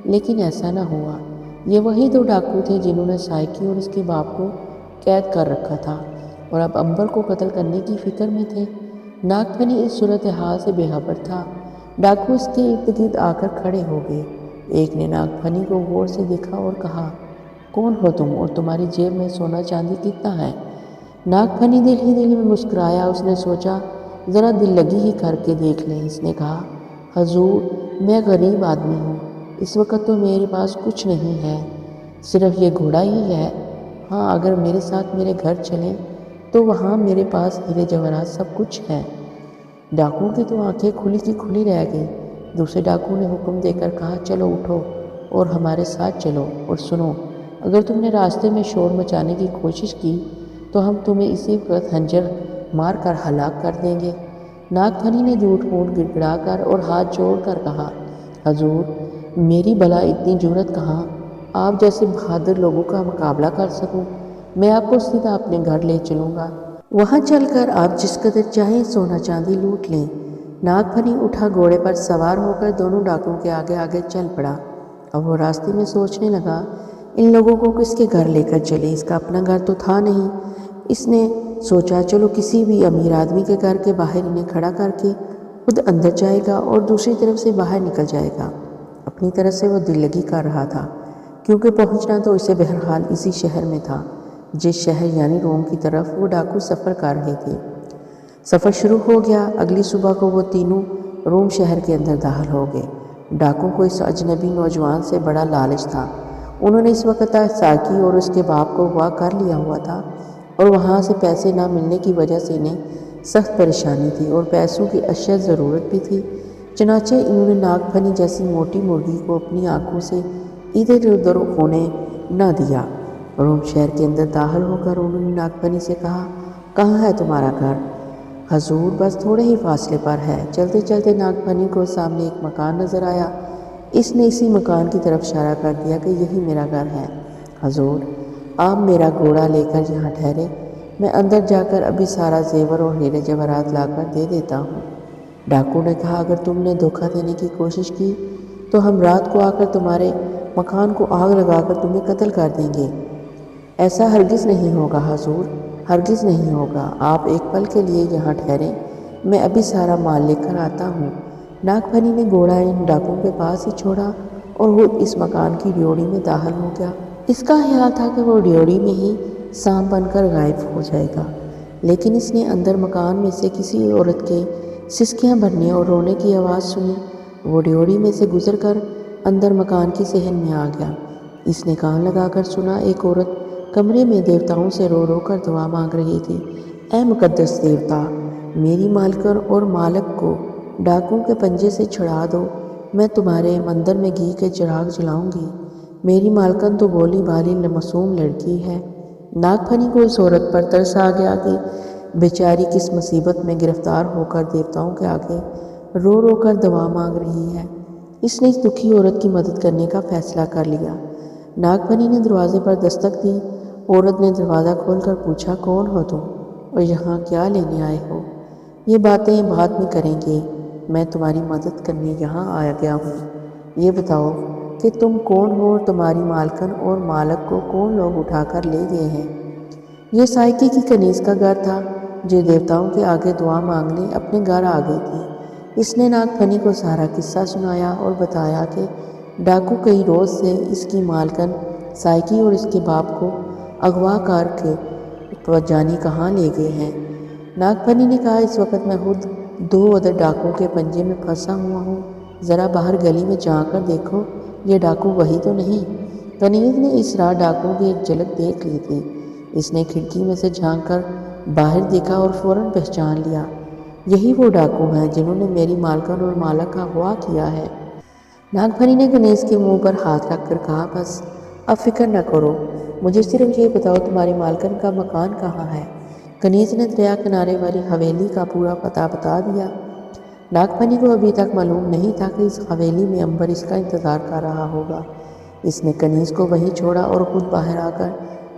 لیکن ایسا نہ ہوا۔ یہ وہی دو ڈاکو تھے جنہوں نے سائیکی اور اس کے باپ کو قید کر رکھا تھا اور اب عنبر کو قتل کرنے کی فکر میں تھے۔ ناگ پھنی اس صورتحال سے بے خبر تھا۔ ڈاکو اس کے ارد گرد آ کر کھڑے ہو گئے۔ ایک نے ناگ پھنی کو غور سے دیکھا اور کہا، کون ہو تم اور تمہاری جیب میں سونا چاندی کتنا ہے؟ ناگ پھنی دل ہی دل میں مسکرایا۔ اس نے سوچا ذرا دل لگی ہی کر کے دیکھ لیں۔ اس نے کہا، حضور میں غریب آدمی ہوں، اس وقت تو میرے پاس کچھ نہیں ہے، صرف یہ گھوڑا ہی ہے۔ ہاں اگر میرے ساتھ میرے گھر چلیں تو وہاں میرے پاس ہیرے جواہرات سب کچھ ہے۔ ڈاکو کی تو آنکھیں کھلی کی کھلی رہ گئیں۔ دوسرے ڈاکو نے حکم دے کر کہا، چلو اٹھو اور ہمارے ساتھ چلو، اور سنو اگر تم نے راستے میں شور مچانے کی کوشش کی تو ہم تمہیں اسی وقت خنجر مار کر ہلاک کر دیں گے۔ ناگ پھنی نے جھوٹ موٹ گڑ گڑا کر اور ہاتھ جوڑ کر کہا، حضور میری بھلا اتنی جرأت کہاں آپ جیسے بہادر لوگوں کا مقابلہ کر سکوں۔ میں آپ کو سیدھا اپنے گھر لے چلوں گا، وہاں چل کر آپ جس قدر چاہیں سونا چاندی لوٹ لیں۔ ناگ پھنی اٹھا، گھوڑے پر سوار ہو کر دونوں ڈاکوؤں کے آگے آگے چل پڑا۔ اب وہ راستے میں سوچنے لگا، ان لوگوں کو کس کے گھر لے کر چلے، اس کا اپنا گھر تو تھا نہیں۔ اس نے سوچا چلو کسی بھی امیر آدمی کے گھر کے باہر انہیں کھڑا کر کے خود اندر جائے گا اور دوسری طرف سے باہر نکل جائے گا۔ اپنی طرف سے وہ دل لگی کر رہا تھا کیونکہ پہنچنا تو اسے بہرحال اسی شہر میں تھا جس شہر یعنی روم کی طرف وہ ڈاکو سفر کر رہے تھے۔ سفر شروع ہو گیا۔ اگلی صبح کو وہ تینوں روم شہر کے اندر داخل ہو گئے۔ ڈاکو کو اس اجنبی نوجوان سے بڑا لالچ تھا۔ انہوں نے اس وقت تک سائیکی اور اس کے باپ کو اغوا کر لیا ہوا تھا اور وہاں سے پیسے نہ ملنے کی وجہ سے انہیں سخت پریشانی تھی اور پیسوں کی اشد ضرورت بھی تھی۔ چنانچہ انہوں نے ناگ پھنی جیسی موٹی مرغی کو اپنی آنکھوں سے ادھر ادھر ہونے نہ دیا۔ روم شہر کے اندر داخل ہو کر انہوں نے ناگ پھنی سے کہا، کہاں ہے تمہارا گھر؟ حضور بس تھوڑے ہی فاصلے پر ہے۔ چلتے چلتے ناگ پھنی کو سامنے ایک مکان نظر آیا۔ اس نے اسی مکان کی طرف اشارہ کر دیا کہ یہی میرا گھر ہے۔ حضور آپ میرا گھوڑا لے کر یہاں ٹھہرے، میں اندر جا کر ابھی سارا زیور اور ہیرے جواہرات لا کر دے دیتا ہوں۔ ڈاکو نے کہا، اگر تم نے دھوکہ دینے کی کوشش کی تو ہم رات کو آ کر تمہارے مکان کو آگ لگا کر تمہیں قتل کر دیں گے۔ ایسا ہرگز نہیں ہوگا حضور، ہرگز نہیں ہوگا۔ آپ ایک پل کے لیے یہاں ٹھہریں، میں ابھی سارا مال لے کر آتا ہوں۔ ناگ پھنی نے گھوڑا ان ڈاکوؤں کے پاس ہی چھوڑا اور وہ اس مکان کی ڈیوڑی میں داخل ہو گیا۔ اس کا خیال تھا کہ وہ ڈیوڑی میں ہی سانپ بن کر غائب ہو جائے گا، لیکن اس نے اندر مکان میں سے کسی عورت کے سسکیاں بھرنے اور رونے کی آواز سنی۔ وہ ڈیوڑی میں سے گزر کر اندر مکان کی صحن میں آ گیا۔ اس نے کان لگا کر سنا، ایک عورت کمرے میں دیوتاؤں سے رو رو کر دعا مانگ رہی تھی، اے مقدس دیوتا، میری مالکن اور مالک کو ڈاکوؤں کے پنجے سے چھڑا دو، میں تمہارے مندر میں گھی کے چراغ جلاؤں گی۔ میری مالکن تو بولی بھالی معصوم لڑکی ہے۔ ناگ پھنی کو اس عورت پر ترس آ گیا کہ بیچاری کس مصیبت میں گرفتار ہو کر دیوتاؤں کے آگے رو رو کر دعا مانگ رہی ہے۔ اس نے اس دکھی عورت کی مدد کرنے کا فیصلہ کر لیا۔ ناگ پھنی نے دروازے پر دستک دی۔ عورت نے دروازہ کھول کر پوچھا، کون ہو تم اور یہاں کیا لینے آئے ہو؟ یہ باتیں بعد میں کریں گے، میں تمہاری مدد کرنے یہاں آیا گیا ہوں۔ یہ بتاؤ کہ تم کون ہو اور تمہاری مالکن اور مالک کو کون لوگ اٹھا کر لے گئے ہیں؟ یہ سائیکی کی کنیز کا گھر تھا جو دیوتاؤں کے آگے دعا مانگنے اپنے گھر آ گئی تھی۔ اس نے ناگ پھنی کو سارا قصہ سنایا اور بتایا کہ ڈاکو کئی روز سے اس کی مالکن سائیکی اور اس کے باپ کو اغوا کر کے تو جانی کہاں لے گئے ہیں؟ ناگفنی نے کہا اس وقت میں خود 2 عدد ڈاکوؤں کے پنجے میں پھنسا ہوا ہوں، ذرا باہر گلی میں جا کر دیکھو یہ ڈاکو وہی تو نہیں؟ کنیز نے اس رات ڈاکوؤں کی ایک جھلک دیکھ لی تھی۔ اس نے کھڑکی میں سے جھانک کر باہر دیکھا اور فوراً پہچان لیا، یہی وہ ڈاکو ہیں جنہوں نے میری مالکن اور مالک کا اغوا کیا ہے۔ ناگفنی نے کنیز کے منہ پر ہاتھ رکھ کر کہا، بس اب فکر نہ کرو، مجھے صرف یہ بتاؤ تمہاری مالکن کا مکان کہاں ہے؟ کنیز نے دریا کنارے والی حویلی کا پورا پتہ بتا دیا۔ ناگفنی کو ابھی تک معلوم نہیں تھا کہ اس حویلی میں امبر اس کا انتظار کر رہا ہوگا۔ اس نے کنیز کو وہیں چھوڑا اور خود باہر آ کر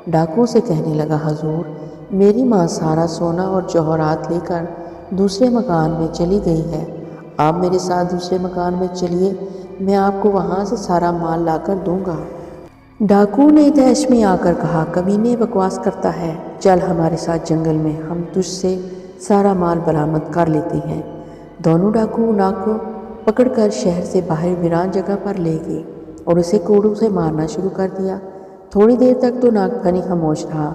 ڈاکوؤں سے کہنے لگا، حضور، میری ماں سارا سونا اور جوہرات لے کر دوسرے مکان میں چلی گئی ہے، آپ میرے ساتھ دوسرے مکان میں چلیے، میں آپ کو وہاں سے سارا مال لا کر دوں گا۔ ڈاکو نے تیش میں آ کر کہا، کمینے بکواس کرتا ہے، چل ہمارے ساتھ جنگل میں، ہم تجھ سے سارا مال برآمد کر لیتے ہیں۔ دونوں ڈاکو ناگ کو پکڑ کر شہر سے باہر ویران جگہ پر لے گئے اور اسے کوڑوں سے مارنا شروع کر دیا۔ تھوڑی دیر تک تو ناگفنی خاموش رہا،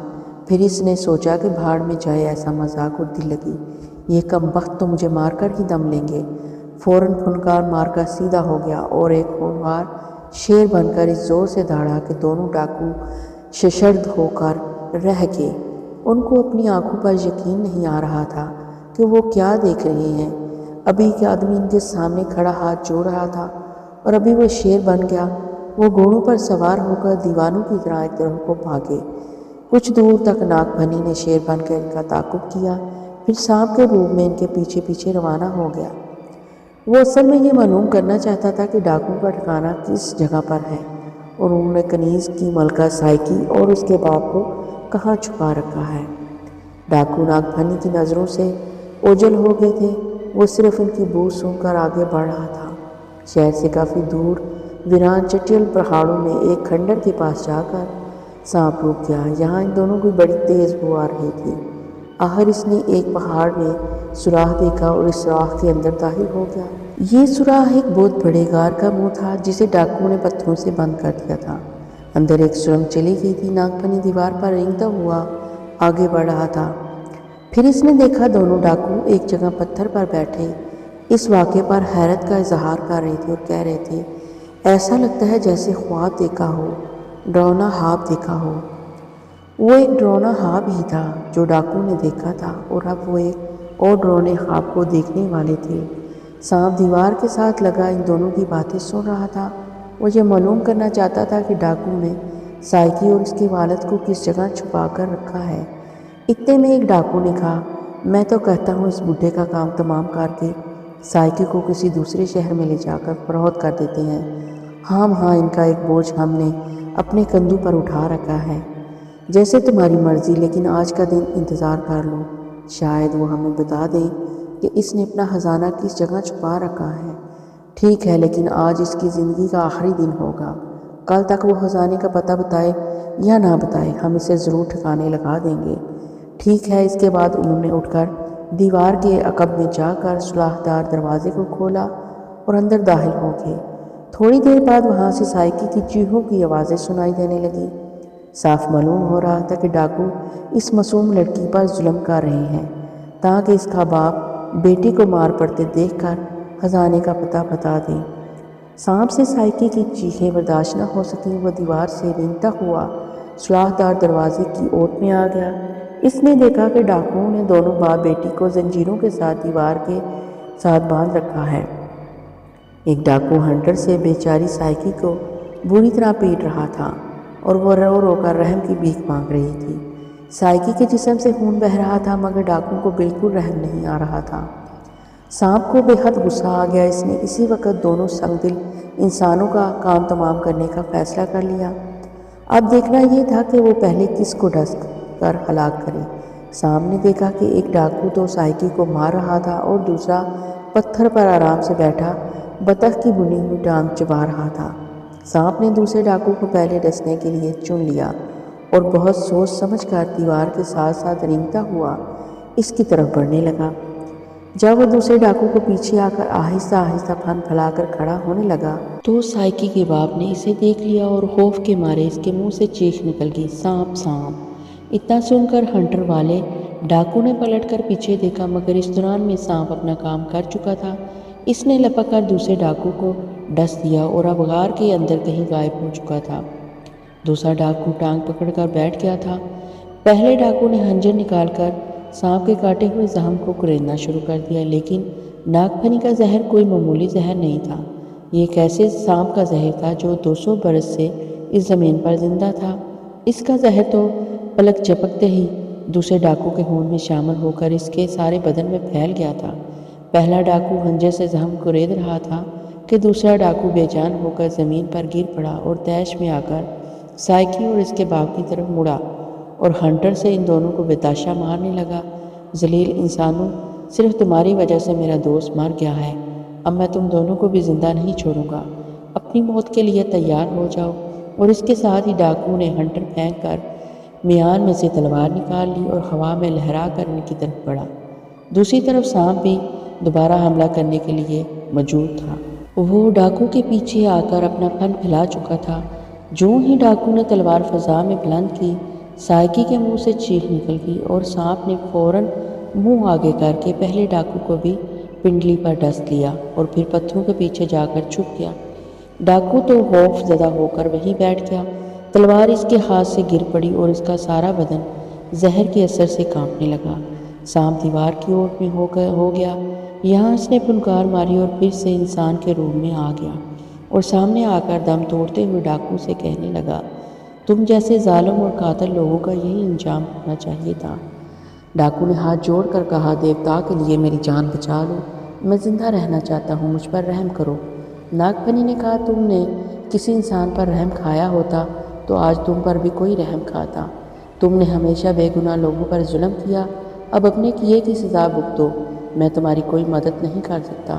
پھر اس نے سوچا کہ بھاڑ میں جائے ایسا مذاق اور دل لگی، یہ کم بخت تو مجھے مار کر ہی دم لیں گے۔ فوراً پھنکار مار کر سیدھا ہو گیا اور ایک خونخوار شیر بن کر اس زور سے دوڑا کہ دونوں ڈاکو ششدر ہو کر رہ گئے۔ ان کو اپنی آنکھوں پر یقین نہیں آ رہا تھا کہ وہ کیا دیکھ رہے ہیں۔ ابھی ایک آدمی ان کے سامنے کھڑا ہاتھ جوڑ رہا تھا اور ابھی وہ شیر بن گیا۔ وہ گھوڑوں پر سوار ہو کر دیوانوں کی طرح ایک طرف کو بھاگے۔ کچھ دور تک ناگفنی نے شیر بن کر ان کا تعاقب کیا، پھر سانپ کے روپ میں ان کے پیچھے پیچھے روانہ ہو گیا۔ وہ اصل میں یہ معلوم کرنا چاہتا تھا کہ ڈاکو کا ٹھکانہ کس جگہ پر ہے اور انہوں نے کنیز کی ملکہ سائیکی اور اس کے باپ کو کہاں چھپا رکھا ہے۔ ڈاکو ناگفنی کی نظروں سے اوجھل ہو گئے تھے، وہ صرف ان کی بو سونگھ کر آگے بڑھ رہا تھا۔ شہر سے کافی دور ویران چٹیل پہاڑوں میں ایک کھنڈر کے پاس جا کر سانپ رک گیا۔ یہاں ان دونوں کو بڑی تیز بو آ رہی تھی۔ آخر اس نے ایک پہاڑ میں سوراخ دیکھا اور اس سوراخ کے اندر داخل ہو گیا۔ یہ سوراخ ایک بہت بڑے غار کا منہ تھا جسے ڈاکوؤں نے پتھروں سے بند کر دیا تھا۔ اندر ایک سرنگ چلی گئی تھی۔ ناگفنی دیوار پر رینگتا ہوا آگے بڑھ رہا تھا۔ پھر اس نے دیکھا دونوں ڈاکو ایک جگہ پتھر پر بیٹھے اس واقعے پر حیرت کا اظہار کر رہے تھے اور کہہ رہے تھے، ایسا لگتا ہے جیسے خواب دیکھا ہو، ڈراؤنا خواب دیکھا ہو۔ وہ ایک ڈراؤنا خواب ہی تھا جو ڈاکو نے دیکھا تھا اور اب وہ ایک اور ڈراؤنے خواب کو دیکھنے والے تھے۔ سانپ دیوار کے ساتھ لگا ان دونوں کی باتیں سن رہا تھا۔ وہ یہ معلوم کرنا چاہتا تھا کہ ڈاکو نے سائیکی اور اس کے والد کو کس جگہ چھپا کر رکھا ہے۔ اتنے میں ایک ڈاکو نے کہا، میں تو کہتا ہوں اس بڈھے کا کام تمام کر کے سائیکی کو کسی دوسرے شہر میں لے جا کر فروخت کر دیتے ہیں۔ ہاں ان کا ایک بوجھ ہم نے اپنے کندھوں پر اٹھا رکھا ہے۔ جیسے تمہاری مرضی، لیکن آج کا دن انتظار کر لو، شاید وہ ہمیں بتا دے کہ اس نے اپنا خزانہ کس جگہ چھپا رکھا ہے۔ ٹھیک ہے، لیکن آج اس کی زندگی کا آخری دن ہوگا۔ کل تک وہ خزانے کا پتہ بتائے یا نہ بتائے، ہم اسے ضرور ٹھکانے لگا دیں گے۔ ٹھیک ہے۔ اس کے بعد انہوں نے اٹھ کر دیوار کے عقب میں جا کر سوراخ دار دروازے کو کھولا اور اندر داخل ہو گئے۔ تھوڑی دیر بعد وہاں سے سائیکی کی چیخوں کی آوازیں سنائی دینے لگیں۔ صاف معلوم ہو رہا تھا کہ ڈاکو اس معصوم لڑکی پر ظلم کر رہے ہیں تاکہ اس کا باپ بیٹی کو مار پڑتے دیکھ کر خزانے کا پتہ بتا دے۔ سانپ سے سائیکی کی چیخیں برداشت نہ ہو سکیں۔ وہ دیوار سے رینگتا ہوا سوراخ دار دروازے کی اوٹ میں آ گیا۔ اس نے دیکھا کہ ڈاکوؤں نے دونوں باپ بیٹی کو زنجیروں کے ساتھ دیوار کے ساتھ باندھ رکھا ہے۔ ایک ڈاکو ہنٹر سے بیچاری سائیکی کو بری طرح پیٹ رہا تھا اور وہ رو رو کر رحم کی بھیک مانگ رہی تھی۔ سائیکی کے جسم سے خون بہہ رہا تھا مگر ڈاکو کو بالکل رحم نہیں آ رہا تھا۔ سانپ کو بے حد غصہ آ گیا۔ اس نے اسی وقت دونوں سنگ دل انسانوں کا کام تمام کرنے کا فیصلہ کر لیا۔ اب دیکھنا یہ تھا کہ وہ پہلے کس کو ڈس کر ہلاک کرے۔ سانپ نے دیکھا کہ ایک ڈاکو تو سائیکی کو مار رہا تھا اور دوسرا پتھر پر آرام سے بیٹھا بطخ کی بنی ہوئی ٹانگ چبا رہا تھا۔ سانپ نے دوسرے ڈاکو کو پہلے ڈسنے کے لیے چن لیا اور بہت سوچ سمجھ کر دیوار کے ساتھ ساتھ رینگتا ہوا اس کی طرف بڑھنے لگا۔ جب وہ دوسرے ڈاکو کو پیچھے آ کر آہستہ آہستہ پھن پھلا کر کھڑا ہونے لگا تو سائیکی کے باپ نے اسے دیکھ لیا اور خوف کے مارے اس کے منہ سے چیخ نکل گئی، سانپ سانپ! اتنا سن کر ہنٹر والے ڈاکو نے پلٹ کر پیچھے دیکھا، مگر اس دوران میں سانپ اپنا کام کر چکا تھا۔ اس نے لپک کر دوسرے ڈاکو کو ڈس دیا اور اب غار کے اندر کہیں غائب ہو چکا تھا۔ دوسرا ڈاکو ٹانگ پکڑ کر بیٹھ گیا تھا۔ پہلے ڈاکو نے خنجر نکال کر سانپ کے کاٹے ہوئے زخم کو کریدنا شروع کر دیا، لیکن ناگ پھنی کا زہر کوئی معمولی زہر نہیں تھا۔ یہ ایک ایسے سانپ کا زہر تھا جو 200 برس سے اس زمین پر زندہ تھا۔ اس کا زہر تو پلک جھپکتے ہی دوسرے ڈاکو کے خون میں شامل ہو کر اس کے سارے بدن میں پھیل گیا تھا۔ پہلا ڈاکو خنجر سے زخم کرید رہا تھا کہ دوسرا ڈاکو بے جان ہو کر زمین پر گر پڑا اور طیش میں آ کر سائیکی اور اس کے باپ کی طرف مڑا اور ہنٹر سے ان دونوں کو بتاشا مارنے لگا۔ ذلیل انسانوں، صرف تمہاری وجہ سے میرا دوست مر گیا ہے، اب میں تم دونوں کو بھی زندہ نہیں چھوڑوں گا، اپنی موت کے لیے تیار ہو جاؤ۔ اور اس کے ساتھ ہی ڈاکو نے ہنٹر پھینک کر میان میں سے تلوار نکال لی اور ہوا میں لہرا کر ان کی طرف بڑھا۔ دوسری طرف سانپ بھی دوبارہ حملہ کرنے کے لیے موجود تھا۔ وہ ڈاکو کے پیچھے آ کر اپنا پھن پھیلا چکا تھا۔ جو ہی ڈاکو نے تلوار فضا میں بلند کی، سائیکی کے منہ سے چیخ نکل گئی اور سانپ نے فوراً منہ آگے کر کے پہلے ڈاکو کو بھی پنڈلی پر ڈس لیا اور پھر پتھروں کے پیچھے جا کر چھپ گیا۔ ڈاکو تو خوف زدہ ہو کر وہیں بیٹھ گیا۔ تلوار اس کے ہاتھ سے گر پڑی اور اس کا سارا بدن زہر کے اثر سے کانپنے لگا۔ سانپ دیوار کی اوٹ میں ہو گیا۔ یہاں اس نے پھنکار ماری اور پھر سے انسان کے روپ میں آ گیا اور سامنے آ کر دم توڑتے ہوئے ڈاکو سے کہنے لگا، تم جیسے ظالم اور قاتل لوگوں کا یہی انجام ہونا چاہیے تھا۔ ڈاکو نے ہاتھ جوڑ کر کہا، دیوتا کے لیے میری جان بچا لو، میں زندہ رہنا چاہتا ہوں، مجھ پر رحم کرو۔ ناگ پھنی نے کہا، تم نے کسی انسان پر رحم کھایا ہوتا تو آج تم پر بھی کوئی رحم کھاتا۔ تم نے ہمیشہ بے گناہ لوگوں پر ظلم کیا، اب اپنے کیے کی سزا بھگتو، میں تمہاری کوئی مدد نہیں کر سکتا۔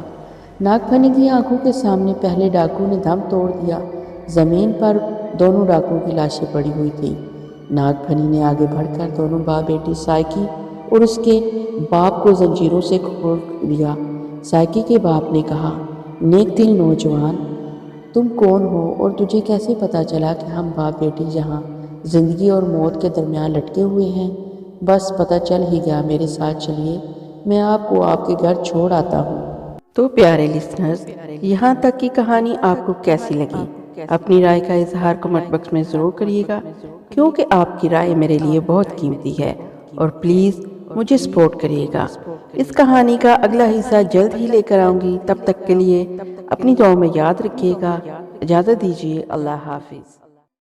ناگ پھنی کی آنکھوں کے سامنے پہلے ڈاکو نے دم توڑ دیا۔ زمین پر دونوں ڈاکوؤں کی لاشیں پڑی ہوئی تھیں۔ ناگ پھنی نے آگے بڑھ کر دونوں باپ بیٹی سائیکی اور اس کے باپ کو زنجیروں سے کھول دیا۔ سائیکی کے باپ نے کہا، نیک دل نوجوان، تم کون ہو اور تجھے کیسے پتا چلا کہ ہم باپ بیٹی جہاں زندگی اور موت کے درمیان لٹکے ہوئے ہیں؟ بس پتہ چل ہی گیا، میرے ساتھ چلیے، میں آپ کو آپ کے گھر چھوڑ آتا ہوں۔ تو پیارے لسنرز، یہاں تک کی کہانی آپ کو کیسی لگی؟ اپنی رائے کا اظہار کمنٹ باکس میں ضرور کریے گا، کیونکہ آپ کی رائے میرے لیے بہت قیمتی ہے، اور پلیز مجھے سپورٹ کریے گا۔ اس کہانی کا اگلا حصہ جلد ہی لے کر آؤں گی، تب تک کے لیے اپنی دعاؤں میں یاد رکھیے گا۔ اجازت دیجیے، اللہ حافظ۔